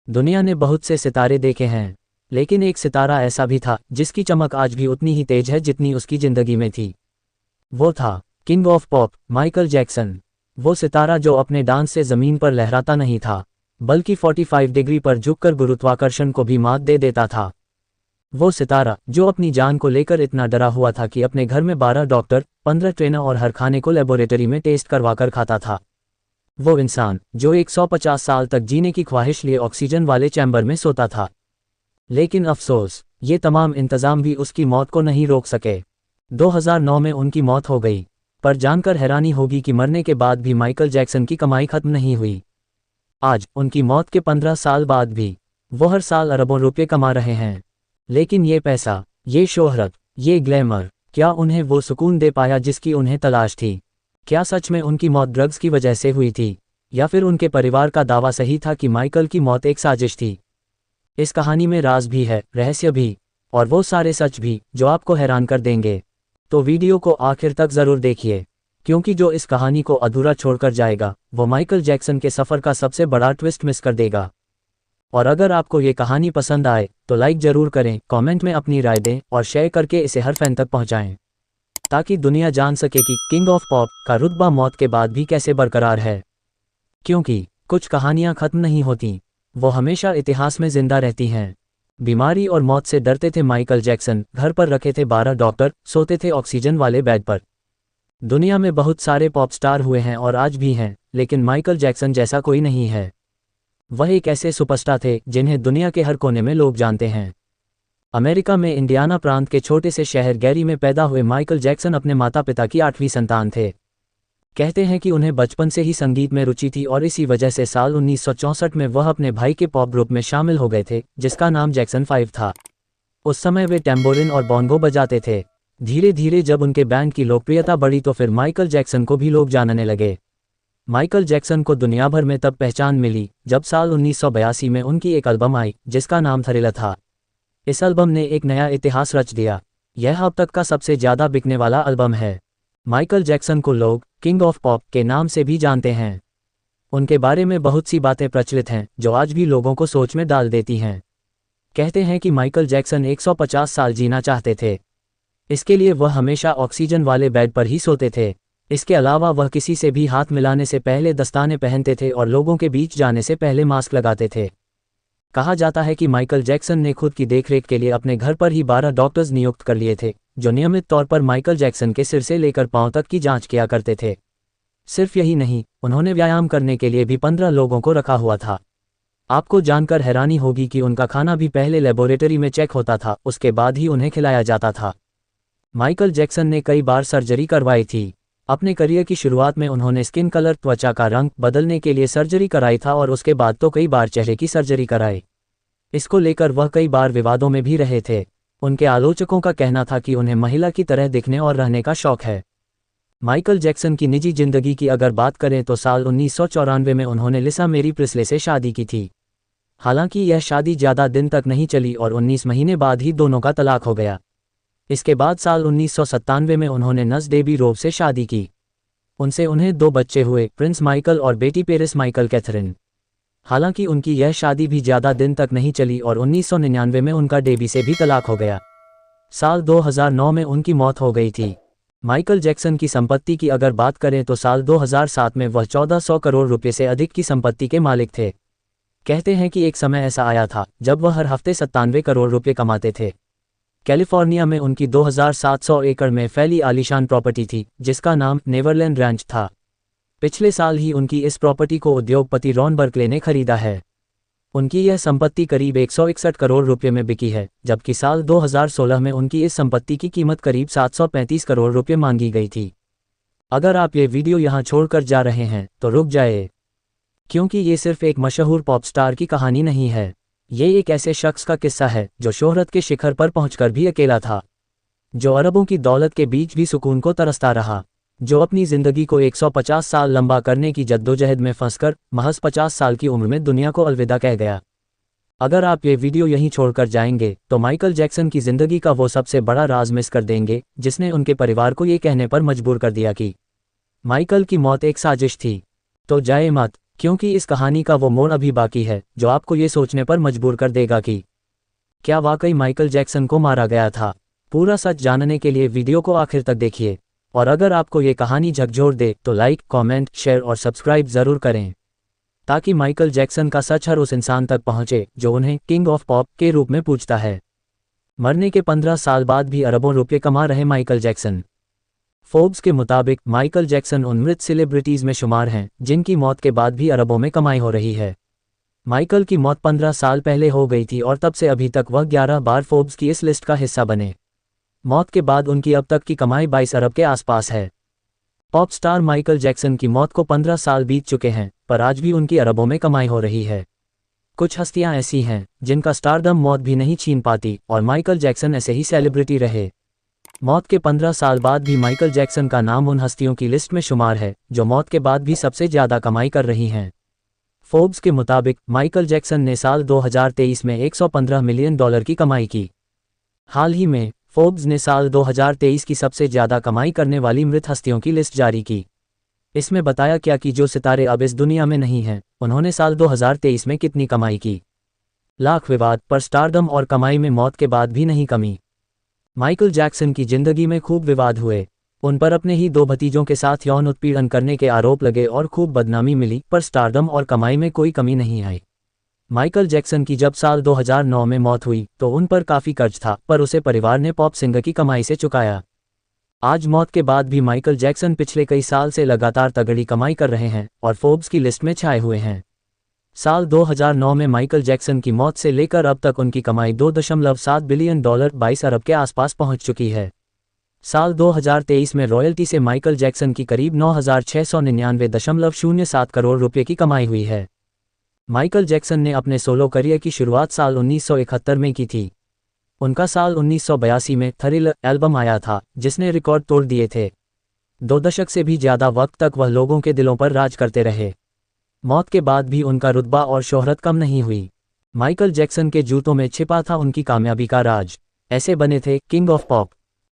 दुनिया ने बहुत से सितारे देखे हैं, लेकिन एक सितारा ऐसा भी था जिसकी चमक आज भी उतनी ही तेज है जितनी उसकी जिंदगी में थी। वो था king of pop, Michael Jackson. वो सितारा जो अपने डांस से जमीन पर लहराता नहीं था, बल्कि 45 डिग्री पर झुककर गुरुत्वाकर्षण को भी मात दे देता था। वो सितारा जो अपनी जान को लेकर इतना डरा हुआ था कि अपने घर में 12 डॉक्टर, 15 ट्रेनर और हर खाने को लेबोरेटरी में टेस्ट करवाकर खाता था। वो इंसान जो 150 साल तक जीने की ख्वाहिश लिए ऑक्सीजन वाले चैम्बर में सोता था। लेकिन अफसोस, ये तमाम इंतजाम भी उसकी मौत को नहीं रोक सके। 2009 में उनकी मौत हो गई, पर जानकर हैरानी होगी कि मरने के बाद भी माइकल जैक्सन की कमाई खत्म नहीं हुई। आज उनकी मौत के 15 साल बाद भी वो हर साल अरबों रुपये कमा रहे हैं। लेकिन ये पैसा, ये शोहरत, ये ग्लैमर, क्या उन्हें वो सुकून दे पाया जिसकी उन्हें तलाश थी? क्या सच में उनकी मौत ड्रग्स की वजह से हुई थी, या फिर उनके परिवार का दावा सही था कि माइकल की मौत एक साजिश थी? इस कहानी में राज भी है, रहस्य भी, और वो सारे सच भी जो आपको हैरान कर देंगे। तो वीडियो को आखिर तक ज़रूर देखिए, क्योंकि जो इस कहानी को अधूरा छोड़कर जाएगा वो माइकल जैक्सन के सफ़र का सबसे बड़ा ट्विस्ट मिस कर देगा। और अगर आपको ये कहानी पसंद आए तो लाइक ज़रूर करें, कमेंट में अपनी राय दें और शेयर करके इसे हर फैन तक पहुंचाएं, ताकि दुनिया जान सके कि किंग ऑफ पॉप का रुतबा मौत के बाद भी कैसे बरकरार है। क्योंकि कुछ कहानियां खत्म नहीं होती, वो हमेशा इतिहास में जिंदा रहती हैं। बीमारी और मौत से डरते थे माइकल जैक्सन, घर पर रखे थे 12 डॉक्टर, सोते थे ऑक्सीजन वाले बेड पर। दुनिया में बहुत सारे पॉप स्टार हुए हैं और आज भी हैं, लेकिन माइकल जैक्सन जैसा कोई नहीं है। वह एक ऐसे सुपरस्टार थे जिन्हें दुनिया के हर कोने में लोग जानते हैं। अमेरिका में इंडियाना प्रांत के छोटे से शहर गैरी में पैदा हुए माइकल जैक्सन अपने माता पिता की 8वीं संतान थे। कहते हैं कि उन्हें बचपन से ही संगीत में रुचि थी और इसी वजह से साल 1964 में वह अपने भाई के पॉप ग्रुप में शामिल हो गए थे, जिसका नाम जैक्सन 5 था। उस समय वे टैम्बोरिन और बॉन्गो बजाते थे। धीरे धीरे जब उनके बैंड की लोकप्रियता बढ़ी तो फिर माइकल जैक्सन को भी लोग जानने लगे। माइकल जैक्सन को दुनिया भर में तब पहचान मिली जब साल 1982 में उनकी एक एल्बम आई जिसका नाम थ्रिलर था। इस एल्बम ने एक नया इतिहास रच दिया। यह अब तक का सबसे ज़्यादा बिकने वाला एल्बम है। माइकल जैक्सन को लोग किंग ऑफ पॉप के नाम से भी जानते हैं। उनके बारे में बहुत सी बातें प्रचलित हैं जो आज भी लोगों को सोच में डाल देती हैं। कहते हैं कि माइकल जैक्सन 150 साल जीना चाहते थे। इसके लिए वह हमेशा ऑक्सीजन वाले बेड पर ही सोते थे। इसके अलावा वह किसी से भी हाथ मिलाने से पहले दस्ताने पहनते थे और लोगों के बीच जाने से पहले मास्क लगाते थे। कहा जाता है कि माइकल जैक्सन ने खुद की देखरेख के लिए अपने घर पर ही 12 डॉक्टर्स नियुक्त कर लिए थे, जो नियमित तौर पर माइकल जैक्सन के सिर से लेकर पांव तक की जांच किया करते थे। सिर्फ यही नहीं, उन्होंने व्यायाम करने के लिए भी 15 लोगों को रखा हुआ था। आपको जानकर हैरानी होगी कि उनका खाना भी पहले लेबोरेटरी में चेक होता था, उसके बाद ही उन्हें खिलाया जाता था। माइकल जैक्सन ने कई बार सर्जरी करवाई थी। अपने करियर की शुरुआत में उन्होंने स्किन कलर, त्वचा का रंग बदलने के लिए सर्जरी कराई था और उसके बाद तो कई बार चेहरे की सर्जरी कराई। इसको लेकर वह कई बार विवादों में भी रहे थे। उनके आलोचकों का कहना था कि उन्हें महिला की तरह दिखने और रहने का शौक है। माइकल जैक्सन की निजी जिंदगी की अगर बात करें तो साल 1994 में उन्होंने लिसा मेरी प्रिस्ले से शादी की थी। हालांकि यह शादी ज़्यादा दिन तक नहीं चली और 19 महीने बाद ही दोनों का तलाक हो गया। इसके बाद साल 1997 में उन्होंने नस डेबी रोव से शादी की। उनसे उन्हें 2 बच्चे हुए, प्रिंस माइकल और बेटी पेरिस माइकल कैथरीन। हालांकि उनकी यह शादी भी ज़्यादा दिन तक नहीं चली और 1999 में उनका डेबी से भी तलाक हो गया। साल 2009 में उनकी मौत हो गई थी। माइकल जैक्सन की संपत्ति की अगर बात करें तो साल 2007 में वह 1400 करोड़ रुपये से अधिक की संपत्ति के मालिक थे। कहते हैं कि एक समय ऐसा आया था जब वह हर हफ्ते 97 करोड़ रुपये कमाते थे। कैलिफोर्निया में उनकी 2700 एकड़ में फैली आलीशान प्रॉपर्टी थी, जिसका नाम नेवरलैंड रैंच था। पिछले साल ही उनकी इस प्रॉपर्टी को उद्योगपति रॉन बर्कले ने खरीदा है। उनकी यह संपत्ति करीब 161 करोड़ रुपये में बिकी है, जबकि साल 2016 में उनकी इस संपत्ति की कीमत करीब 735 करोड़ रुपये मांगी गई थी। अगर आप ये वीडियो यहाँ छोड़कर जा रहे हैं तो रुक जाए, क्योंकि ये सिर्फ एक मशहूर पॉप स्टार की कहानी नहीं है। ये एक ऐसे शख्स का किस्सा है जो शोहरत के शिखर पर पहुंचकर भी अकेला था, जो अरबों की दौलत के बीच भी सुकून को तरसता रहा, जो अपनी जिंदगी को 150 साल लंबा करने की जद्दोजहद में फंसकर महज 50 साल की उम्र में दुनिया को अलविदा कह गया। अगर आप ये वीडियो यहीं छोड़कर जाएंगे तो माइकल जैक्सन की जिंदगी का वो सबसे बड़ा राज मिस कर देंगे जिसने उनके परिवार को ये कहने पर मजबूर कर दिया कि माइकल की मौत एक साजिश थी। तो जाए मत, क्योंकि इस कहानी का वो मोड़ अभी बाकी है जो आपको ये सोचने पर मजबूर कर देगा कि क्या वाकई माइकल जैक्सन को मारा गया था। पूरा सच जानने के लिए वीडियो को आखिर तक देखिए, और अगर आपको ये कहानी झकझोर दे तो लाइक, कमेंट, शेयर और सब्सक्राइब ज़रूर करें, ताकि माइकल जैक्सन का सच हर उस इंसान तक पहुंचे जो उन्हें किंग ऑफ पॉप के रूप में पूछता है। मरने के 15 साल बाद भी अरबों रुपये कमा रहे माइकल जैक्सन। फोर्ब्स के मुताबिक माइकल जैक्सन उन मृत सेलिब्रिटीज़ में शुमार हैं जिनकी मौत के बाद भी अरबों में कमाई हो रही है। माइकल की मौत 15 साल पहले हो गई थी और तब से अभी तक वह 11 बार फोर्ब्स की इस लिस्ट का हिस्सा बने। मौत के बाद उनकी अब तक की कमाई 22 अरब के आसपास है। पॉप स्टार माइकल जैक्सन की मौत को 15 साल बीत चुके हैं, पर आज भी उनकी अरबों में कमाई हो रही है। कुछ हस्तियां ऐसी हैं जिनका स्टारडम मौत भी नहीं छीन पाती, और माइकल जैक्सन ऐसे ही सेलिब्रिटी रहे। मौत के 15 साल बाद भी माइकल जैक्सन का नाम उन हस्तियों की लिस्ट में शुमार है जो मौत के बाद भी सबसे ज़्यादा कमाई कर रही हैं। फोर्ब्स के मुताबिक माइकल जैक्सन ने साल 2023 में $115 मिलियन की कमाई की। हाल ही में फोर्ब्स ने साल 2023 की सबसे ज़्यादा कमाई करने वाली मृत हस्तियों की लिस्ट जारी की। इसमें बताया क्या कि जो सितारे अब इस दुनिया में नहीं हैं, उन्होंने साल 2023 में कितनी कमाई की। लाख विवाद पर स्टारडम और कमाई में मौत के बाद भी नहीं कमी। माइकल जैक्सन की जिंदगी में खूब विवाद हुए। उन पर अपने ही 2 भतीजों के साथ यौन उत्पीड़न करने के आरोप लगे और खूब बदनामी मिली, पर स्टारडम और कमाई में कोई कमी नहीं आई। माइकल जैक्सन की जब साल 2009 में मौत हुई तो उन पर काफ़ी कर्ज था, पर उसे परिवार ने पॉप सिंगर की कमाई से चुकाया। आज मौत के बाद भी माइकल जैक्सन पिछले कई साल से लगातार तगड़ी कमाई कर रहे हैं और फोर्ब्स की लिस्ट में छाए हुए हैं। साल 2009 में माइकल जैक्सन की मौत से लेकर अब तक उनकी कमाई $2.7 बिलियन 22 अरब के आसपास पहुंच चुकी है। साल 2023 में रॉयल्टी से माइकल जैक्सन की करीब 9,699.07 करोड़ रुपये की कमाई हुई है। माइकल जैक्सन ने अपने सोलो करियर की शुरुआत साल 1971 में की थी। उनका साल 1982 में थ्रिलर एल्बम आया था जिसने रिकॉर्ड तोड़ दिए थे। 2 दशक से भी ज़्यादा वक्त तक वह लोगों के दिलों पर राज करते रहे। मौत के बाद भी उनका रुतबा और शोहरत कम नहीं हुई। माइकल जैक्सन के जूतों में छिपा था उनकी कामयाबी का राज। ऐसे बने थे king of pop.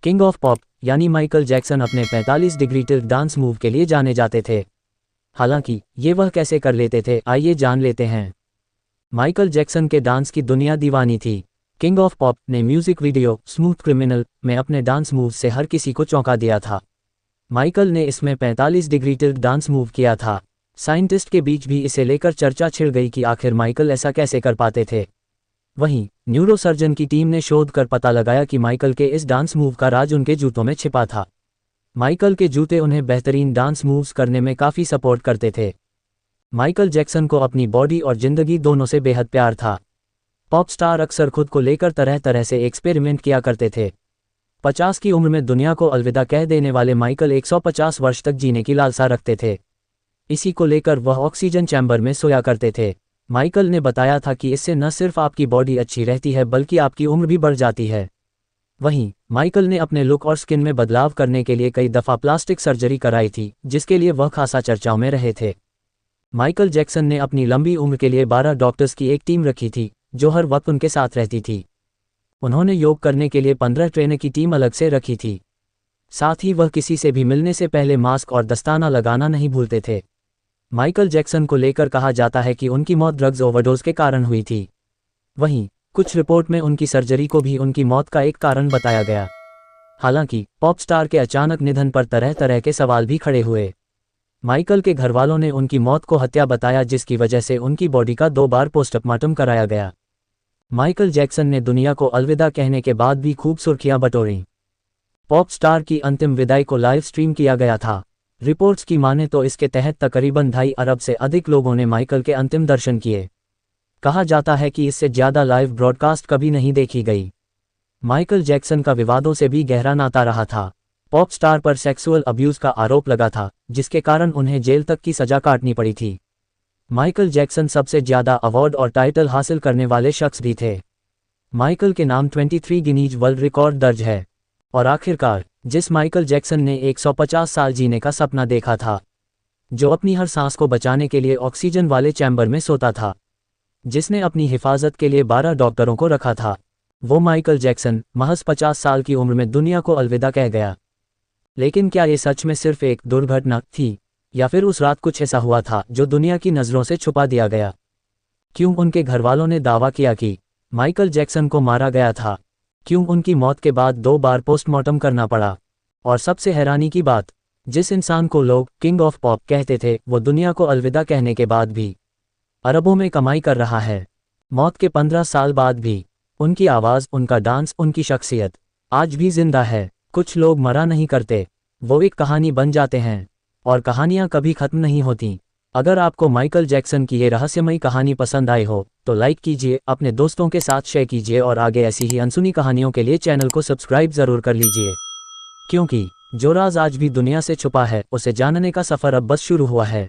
King of pop यानी माइकल जैक्सन अपने 45 डिग्री टिल्ट डांस मूव के लिए जाने जाते थे। हालांकि ये वह कैसे कर लेते थे, आइए जान लेते हैं। माइकल जैक्सन के डांस की दुनिया दीवानी थी। किंग ऑफ पॉप ने म्यूजिक वीडियो स्मूथ क्रिमिनल में अपने डांस मूव से हर किसी को चौंका दिया था। माइकल ने इसमें 45 डिग्री टिल्ट डांस मूव किया था। साइंटिस्ट के बीच भी इसे लेकर चर्चा छिड़ गई कि आखिर माइकल ऐसा कैसे कर पाते थे। वहीं न्यूरोसर्जन की टीम ने शोध कर पता लगाया कि माइकल के इस डांस मूव का राज उनके जूतों में छिपा था। माइकल के जूते उन्हें बेहतरीन डांस मूव्स करने में काफ़ी सपोर्ट करते थे। माइकल जैक्सन को अपनी बॉडी और जिंदगी दोनों से बेहद प्यार था। पॉप स्टार अक्सर खुद को लेकर तरह तरह से एक्सपेरिमेंट किया करते थे। 50 की उम्र में दुनिया को अलविदा कह देने वाले माइकल 150 वर्ष तक जीने की लालसा रखते थे। इसी को लेकर वह ऑक्सीजन चैम्बर में सोया करते थे। माइकल ने बताया था कि इससे न सिर्फ आपकी बॉडी अच्छी रहती है बल्कि आपकी उम्र भी बढ़ जाती है। वहीं माइकल ने अपने लुक और स्किन में बदलाव करने के लिए कई दफ़ा प्लास्टिक सर्जरी कराई थी, जिसके लिए वह खासा चर्चाओं में रहे थे। माइकल जैक्सन ने अपनी लंबी उम्र के लिए 12 डॉक्टर्स की एक टीम रखी थी जो हर वक्त उनके साथ रहती थी। उन्होंने योग करने के लिए 15 ट्रेनर की टीम अलग से रखी थी। साथ ही वह किसी से भी मिलने से पहले मास्क और दस्ताना लगाना नहीं भूलते थे। माइकल जैक्सन को लेकर कहा जाता है कि उनकी मौत ड्रग्स ओवरडोज के कारण हुई थी। वहीं कुछ रिपोर्ट में उनकी सर्जरी को भी उनकी मौत का एक कारण बताया गया। हालांकि पॉप स्टार के अचानक निधन पर तरह तरह के सवाल भी खड़े हुए। माइकल के घरवालों ने उनकी मौत को हत्या बताया, जिसकी वजह से उनकी बॉडी का 2 बार पोस्टमार्टम कराया गया। माइकल जैक्सन ने दुनिया को अलविदा कहने के बाद भी खूब सुर्खियां बटोरीं। पॉप स्टार की अंतिम विदाई को लाइव स्ट्रीम किया गया था। रिपोर्ट्स की माने तो इसके तहत तकरीबन 2.5 अरब से अधिक लोगों ने माइकल के अंतिम दर्शन किए। कहा जाता है कि इससे ज़्यादा लाइव ब्रॉडकास्ट कभी नहीं देखी गई। माइकल जैक्सन का विवादों से भी गहरा नाता रहा था। पॉप स्टार पर सेक्सुअल अब्यूज़ का आरोप लगा था, जिसके कारण उन्हें जेल तक की सज़ा काटनी पड़ी थी। माइकल जैक्सन सबसे ज़्यादा अवार्ड और टाइटल हासिल करने वाले शख्स भी थे। माइकल के नाम 23 गिनीज वर्ल्ड रिकॉर्ड दर्ज है। और आखिरकार जिस माइकल जैक्सन ने 150 साल जीने का सपना देखा था, जो अपनी हर सांस को बचाने के लिए ऑक्सीजन वाले चैम्बर में सोता था, जिसने अपनी हिफाजत के लिए 12 डॉक्टरों को रखा था, वो माइकल जैक्सन महज 50 साल की उम्र में दुनिया को अलविदा कह गया। लेकिन क्या ये सच में सिर्फ एक दुर्घटना थी, या फिर उस रात कुछ ऐसा हुआ था जो दुनिया की नज़रों से छुपा दिया गया? क्यों उनके घरवालों ने दावा किया कि माइकल जैक्सन को मारा गया था? क्यों उनकी मौत के बाद 2 बार पोस्टमार्टम करना पड़ा? और सबसे हैरानी की बात, जिस इंसान को लोग किंग ऑफ पॉप कहते थे, वो दुनिया को अलविदा कहने के बाद भी अरबों में कमाई कर रहा है। मौत के 15 साल बाद भी उनकी आवाज़, उनका डांस, उनकी शख्सियत आज भी जिंदा है। कुछ लोग मरा नहीं करते, वो एक कहानी बन जाते हैं, और कहानियाँ कभी ख़त्म नहीं होती। अगर आपको माइकल जैक्सन की ये रहस्यमयी कहानी पसंद आई हो तो लाइक कीजिए, अपने दोस्तों के साथ शेयर कीजिए और आगे ऐसी ही अनसुनी कहानियों के लिए चैनल को सब्सक्राइब ज़रूर कर लीजिए, क्योंकि जो राज आज भी दुनिया से छुपा है उसे जानने का सफ़र अब बस शुरू हुआ है।